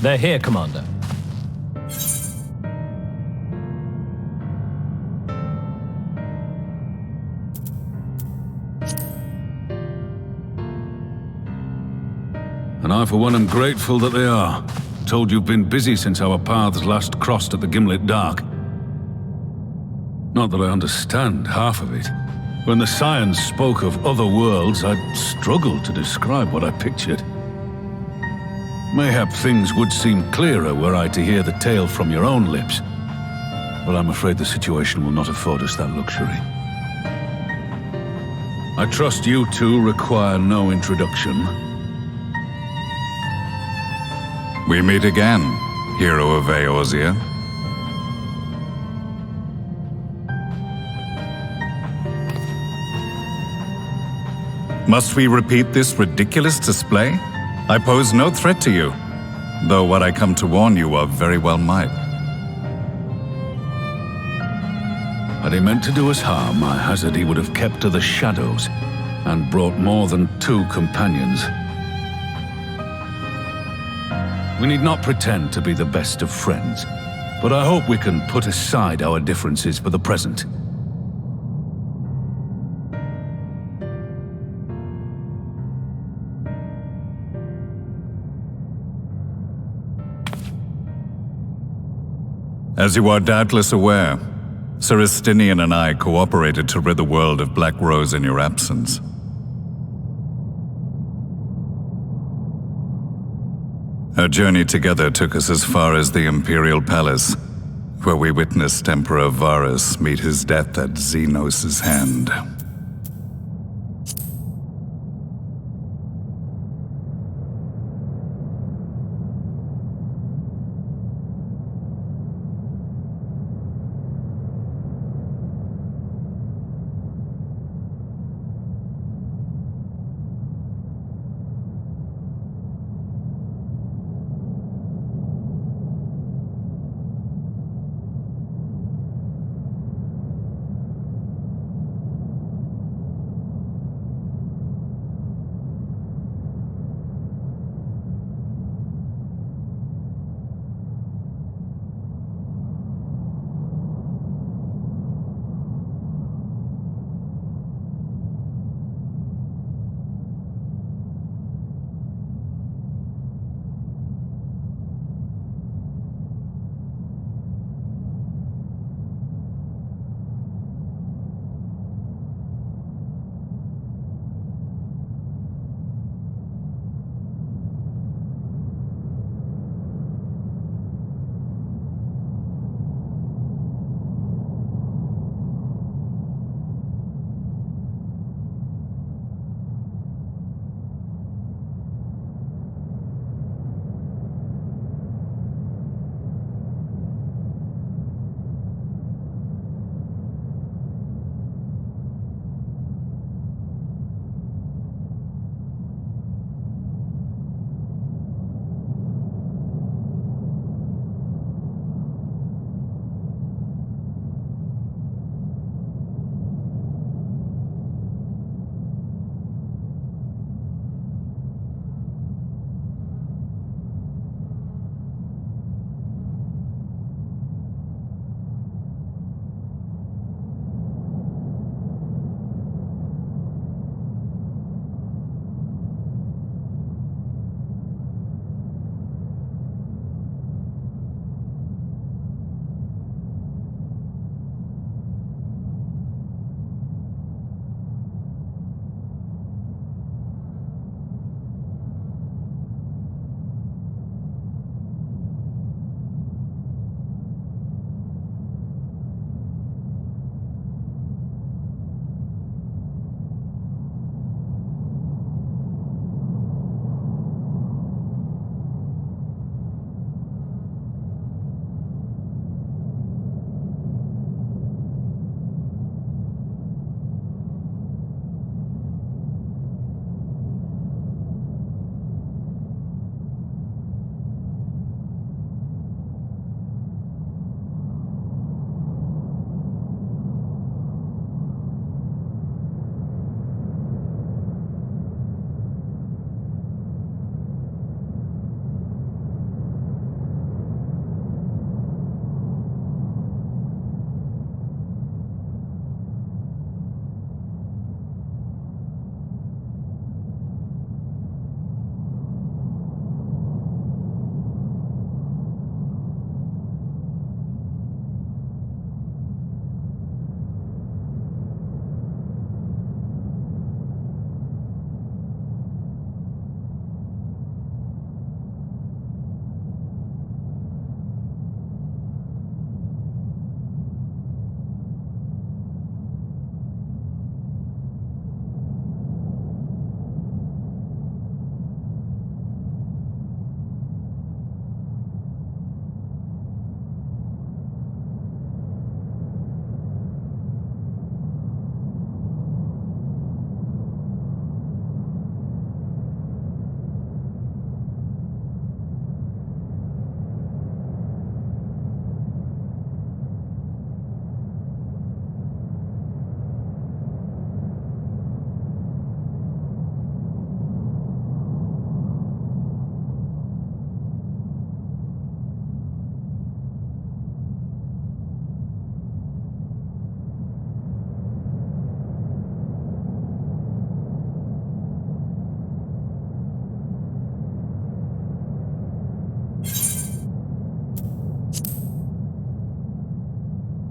They're here, Commander. And I, for one, am grateful that they are. Told you've been busy since our paths last crossed at the Gimlet Dark. Not that I understand half of it. When the science spoke of other worlds, I struggled to describe what I pictured. Mayhap things would seem clearer were I to hear the tale from your own lips. But I'm afraid the situation will not afford us that luxury. I trust you two require no introduction. We meet again, hero of Eorzea. Must we repeat this ridiculous display? I pose no threat to you, though what I come to warn you of very well might. Had he meant to do us harm, I hazard he would have kept to the shadows and brought more than 2 companions. We need not pretend to be the best of friends, but I hope we can put aside our differences for the present. As you are doubtless aware, Sir Estinian and I cooperated to rid the world of Black Rose in your absence. Our journey together took us as far as the Imperial Palace, where we witnessed Emperor Varus meet his death at Xenos' hand.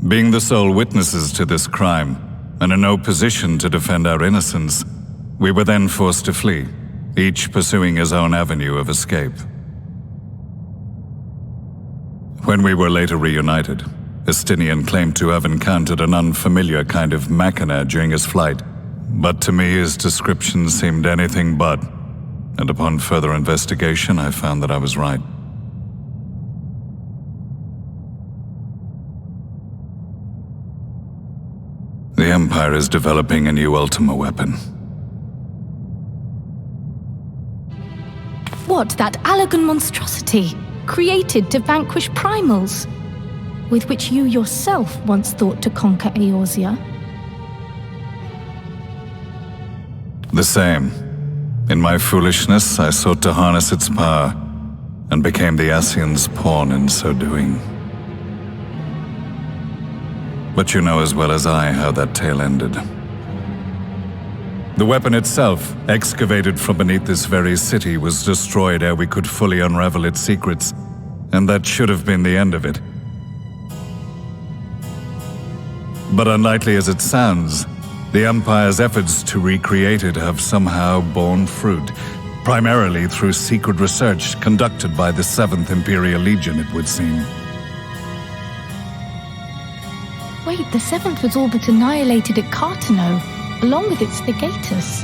Being the sole witnesses to this crime, and in no position to defend our innocence, we were then forced to flee, each pursuing his own avenue of escape. When we were later reunited, Estinian claimed to have encountered an unfamiliar kind of machina during his flight, but to me his description seemed anything but, and upon further investigation I found that I was right. The Empire is developing a new Ultima weapon. What, that Allagan monstrosity, created to vanquish primals, with which you yourself once thought to conquer Eorzea? The same. In my foolishness, I sought to harness its power, and became the Ascian's pawn in so doing. But you know as well as I how that tale ended. The weapon itself, excavated from beneath this very city, was destroyed ere we could fully unravel its secrets, and that should have been the end of it. But unlikely as it sounds, the Empire's efforts to recreate it have somehow borne fruit, primarily through secret research conducted by the 7th Imperial Legion, it would seem. Wait, the 7th was all but annihilated at Cartano, along with its legatus.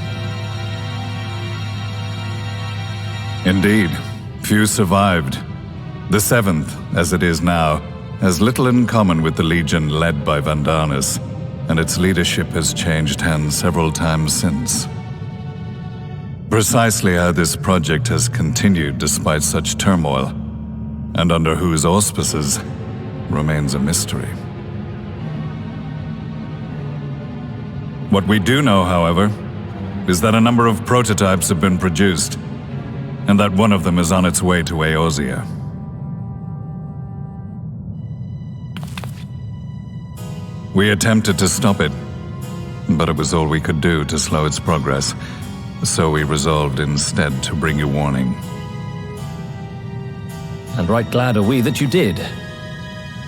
Indeed, few survived. The 7th, as it is now, has little in common with the Legion led by Vandanis, and its leadership has changed hands several times since. Precisely how this project has continued despite such turmoil, and under whose auspices, remains a mystery. What we do know, however, is that a number of prototypes have been produced, and that one of them is on its way to Eorzea. We attempted to stop it, but it was all we could do to slow its progress, so we resolved instead to bring you warning. And right glad are we that you did,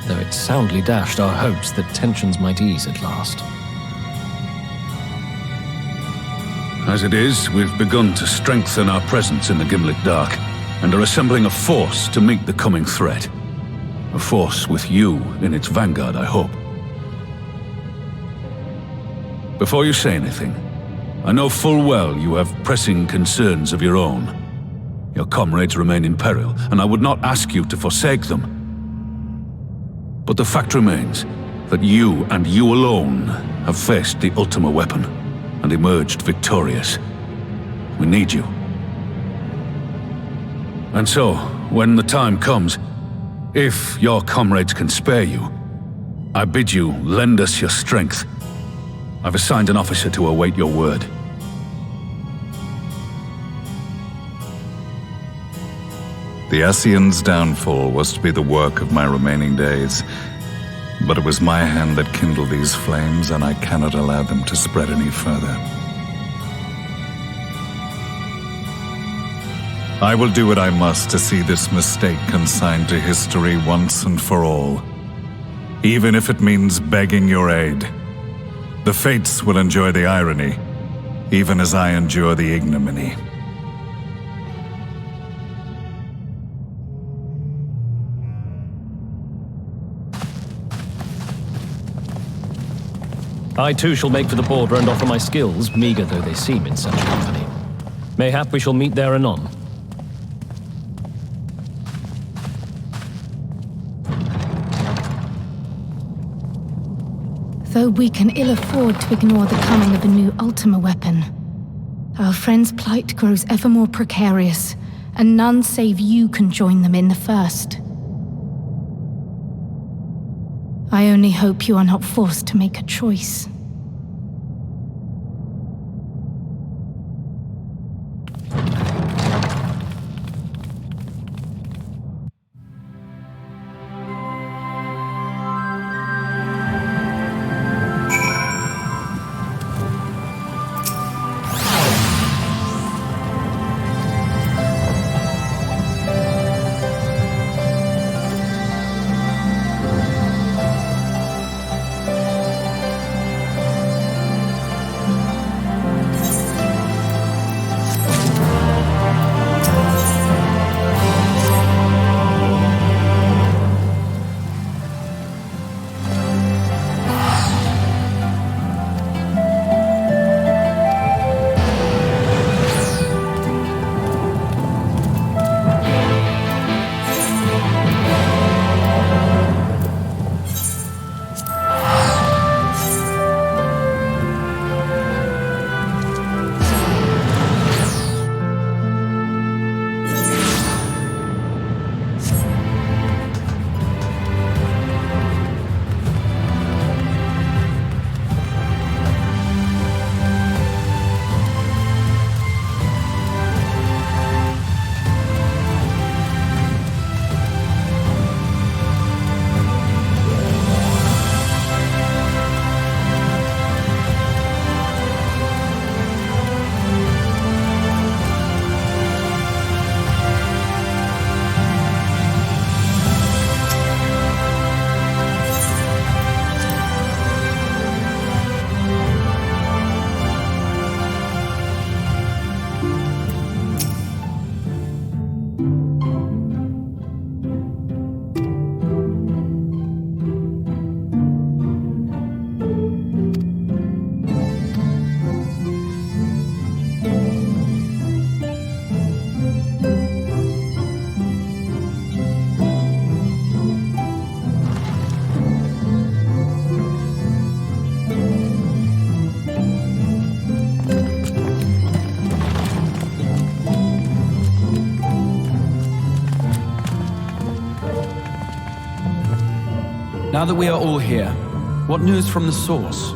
though it soundly dashed our hopes that tensions might ease at last. As it is, we've begun to strengthen our presence in the Gimlick Dark, and are assembling a force to meet the coming threat. A force with you in its vanguard, I hope. Before you say anything, I know full well you have pressing concerns of your own. Your comrades remain in peril, and I would not ask you to forsake them. But the fact remains that you, and you alone, have faced the Ultima weapon and emerged victorious. We need you. And so, when the time comes, if your comrades can spare you, I bid you lend us your strength. I've assigned an officer to await your word. The Ascian's downfall was to be the work of my remaining days, but it was my hand that kindled these flames, and I cannot allow them to spread any further. I will do what I must to see this mistake consigned to history once and for all, even if it means begging your aid. The fates will enjoy the irony, even as I endure the ignominy. I too shall make for the border and offer my skills, meager though they seem in such company. Mayhap we shall meet there anon. Though we can ill afford to ignore the coming of a new Ultima weapon, our friend's plight grows ever more precarious, and none save you can join them in the first. I only hope you are not forced to make a choice. Now that we are all here, what news from the source?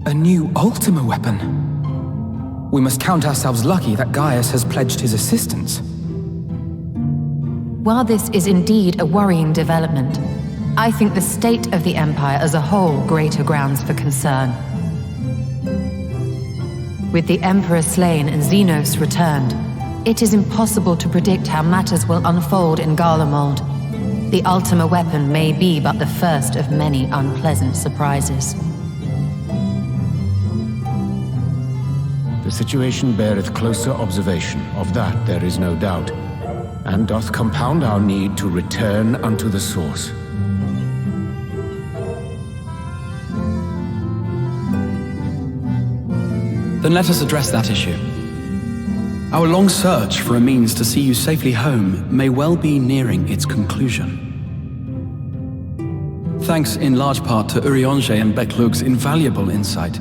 A new Ultima weapon. We must count ourselves lucky that Gaius has pledged his assistance. While this is indeed a worrying development, I think the state of the Empire as a whole greater grounds for concern. With the Emperor slain and Xenos returned, it is impossible to predict how matters will unfold in Garlemald. The Ultima weapon may be but the first of many unpleasant surprises. The situation beareth closer observation, of that there is no doubt, and doth compound our need to return unto the source. Then let us address that issue. Our long search for a means to see you safely home may well be nearing its conclusion. Thanks in large part to Urianger and Beklug's invaluable insight,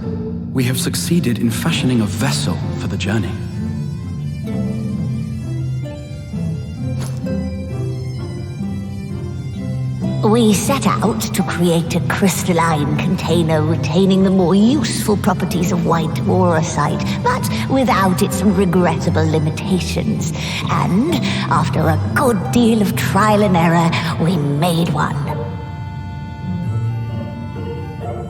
we have succeeded in fashioning a vessel for the journey. We set out to create a crystalline container retaining the more useful properties of white aurosite, but without its regrettable limitations. And after a good deal of trial and error, we made one.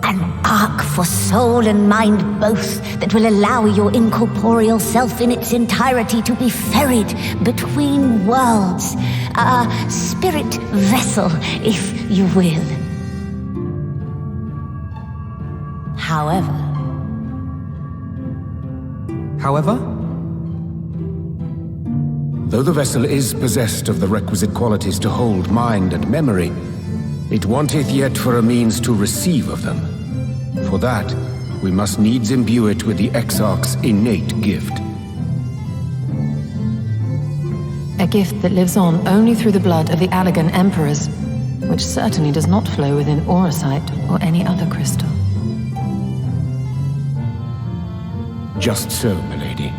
An ark for soul and mind both that will allow your incorporeal self in its entirety to be ferried between worlds. A spirit vessel, if you will. However, Though the vessel is possessed of the requisite qualities to hold mind and memory, it wanteth yet for a means to receive of them. For that, we must needs imbue it with the Exarch's innate gift. A gift that lives on only through the blood of the Allagan Emperors, which certainly does not flow within aurosite or any other crystal. Just so, milady.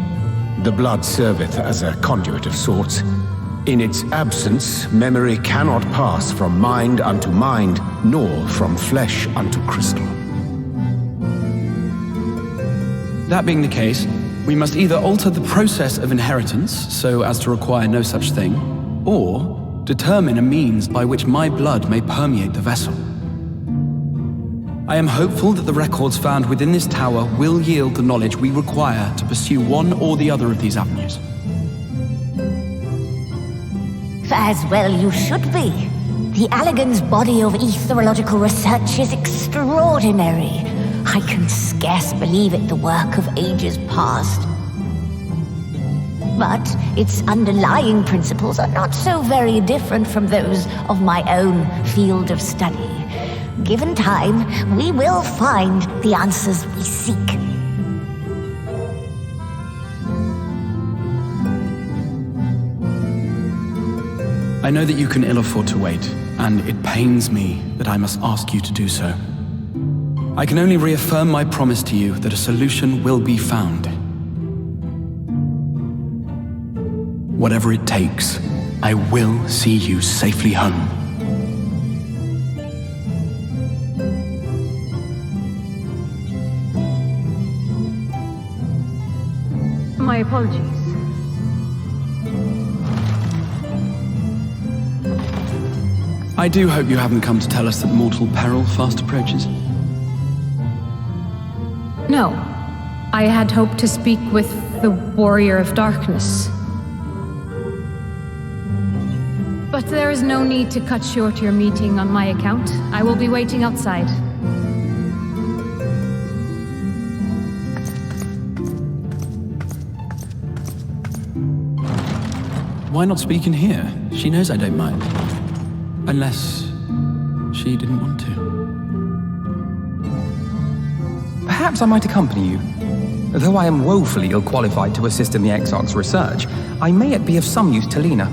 The blood serveth as a conduit of sorts. In its absence, memory cannot pass from mind unto mind, nor from flesh unto crystal. That being the case, we must either alter the process of inheritance so as to require no such thing, or determine a means by which my blood may permeate the vessel. I am hopeful that the records found within this tower will yield the knowledge we require to pursue one or the other of these avenues. as well you should be. The Allagan's body of etherological research is extraordinary. I can scarce believe it the work of ages past. But its underlying principles are not so very different from those of my own field of study. Given time, we will find the answers we seek. I know that you can ill afford to wait, and it pains me that I must ask you to do so. I can only reaffirm my promise to you that a solution will be found. Whatever it takes, I will see you safely home. My apologies. I do hope you haven't come to tell us that mortal peril fast approaches. No. I had hoped to speak with the Warrior of Darkness. But there is no need to cut short your meeting on my account. I will be waiting outside. Why not speak in here? She knows I don't mind. Unless she didn't want to. Perhaps I might accompany you. Though I am woefully ill-qualified to assist in the Exarch's research, I may yet be of some use to Lena.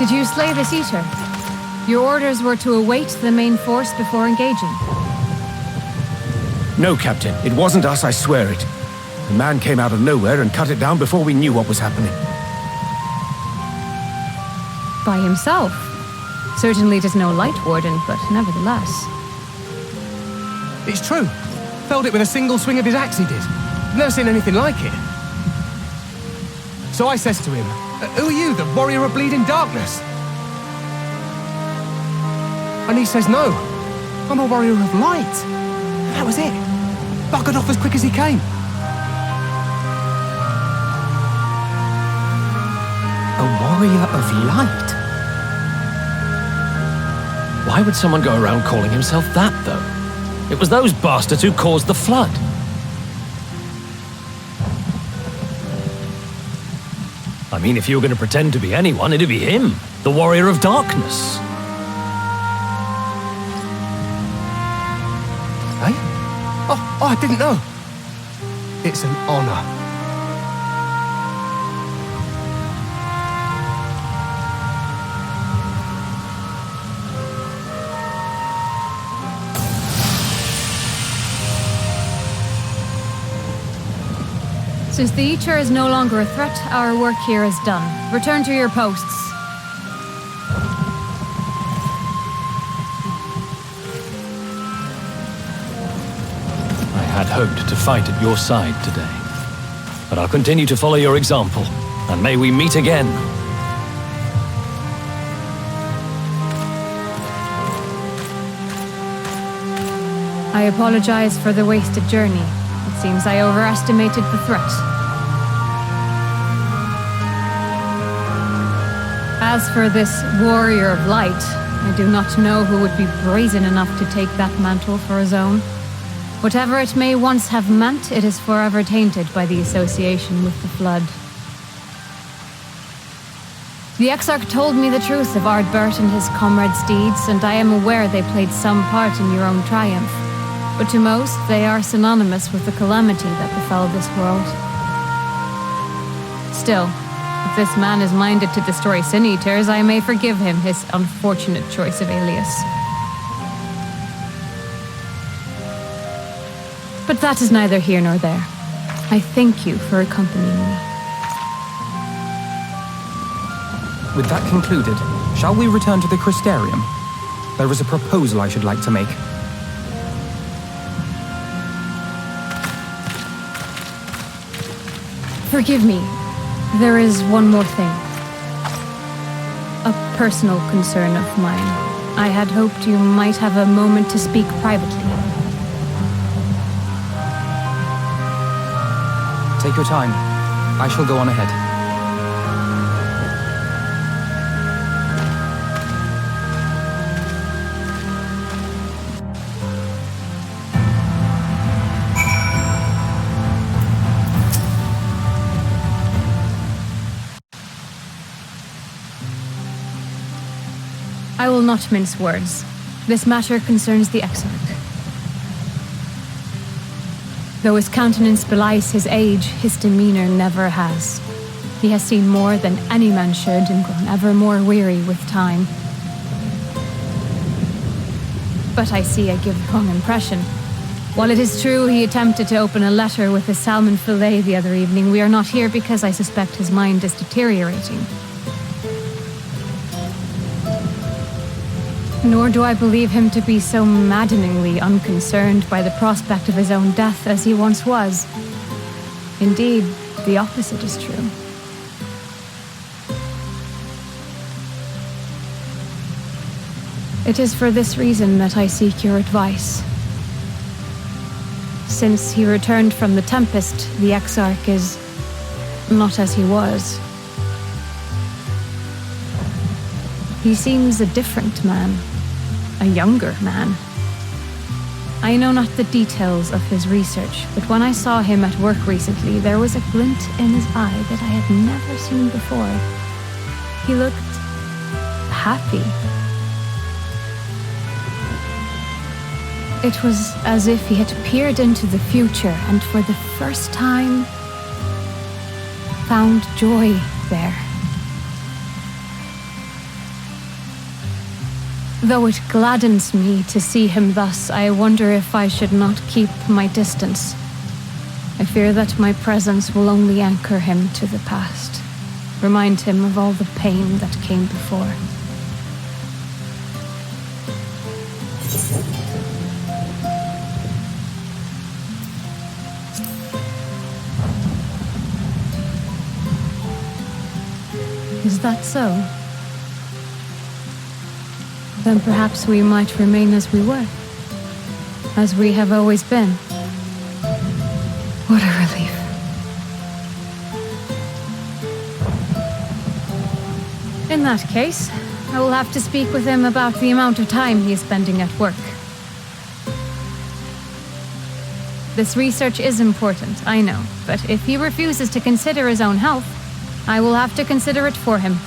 Did you slay this Eater? Your orders were to await the main force before engaging. No, Captain. It wasn't us, I swear it. The man came out of nowhere and cut it down before we knew what was happening. By himself? Certainly it is no light warden, but nevertheless. It's true. Felled it with a single swing of his axe, he did. Never seen anything like it. So I says to him, "Who are you, the warrior of bleeding darkness?" And he says, "No, I'm a warrior of light." And that was it. Buggered off as quick as he came. A warrior of light? Why would someone go around calling himself that, though? It was those bastards who caused the flood. I mean, if you were going to pretend to be anyone, it'd be him, the warrior of darkness. Eh? Oh, I didn't know. It's an honor. Since the Eater is no longer a threat, our work here is done. Return to your posts. I had hoped to fight at your side today. But I'll continue to follow your example, and may we meet again. I apologize for the wasted journey. It seems I overestimated the threat. As for this warrior of light, I do not know who would be brazen enough to take that mantle for his own. Whatever it may once have meant, it is forever tainted by the association with the flood. The Exarch told me the truth of Ardbert and his comrades' deeds, and I am aware they played some part in your own triumph. But to most, they are synonymous with the calamity that befell this world. Still, if this man is minded to destroy Sin Eaters, I may forgive him his unfortunate choice of alias. But that is neither here nor there. I thank you for accompanying me. With that concluded, shall we return to the Crystarium? There is a proposal I should like to make. Forgive me. There is one more thing. A personal concern of mine. I had hoped you might have a moment to speak privately. Take your time. I shall go on ahead. I will not mince words. This matter concerns the Exarch. Though his countenance belies his age, his demeanor never has. He has seen more than any man should and grown ever more weary with time. But I see I give the wrong impression. While it is true he attempted to open a letter with a salmon fillet the other evening, we are not here because I suspect his mind is deteriorating. Nor do I believe him to be so maddeningly unconcerned by the prospect of his own death as he once was. Indeed, the opposite is true. It is for this reason that I seek your advice. Since he returned from the Tempest, the Exarch is not as he was. He seems a different man. A younger man. I know not the details of his research, but when I saw him at work recently, there was a glint in his eye that I had never seen before. He looked happy. It was as if he had peered into the future and for the first time found joy there. Though it gladdens me to see him thus, I wonder if I should not keep my distance. I fear that my presence will only anchor him to the past, remind him of all the pain that came before. Is that so? Then perhaps we might remain as we were. As we have always been. What a relief. In that case, I will have to speak with him about the amount of time he is spending at work. This research is important, I know, but if he refuses to consider his own health, I will have to consider it for him.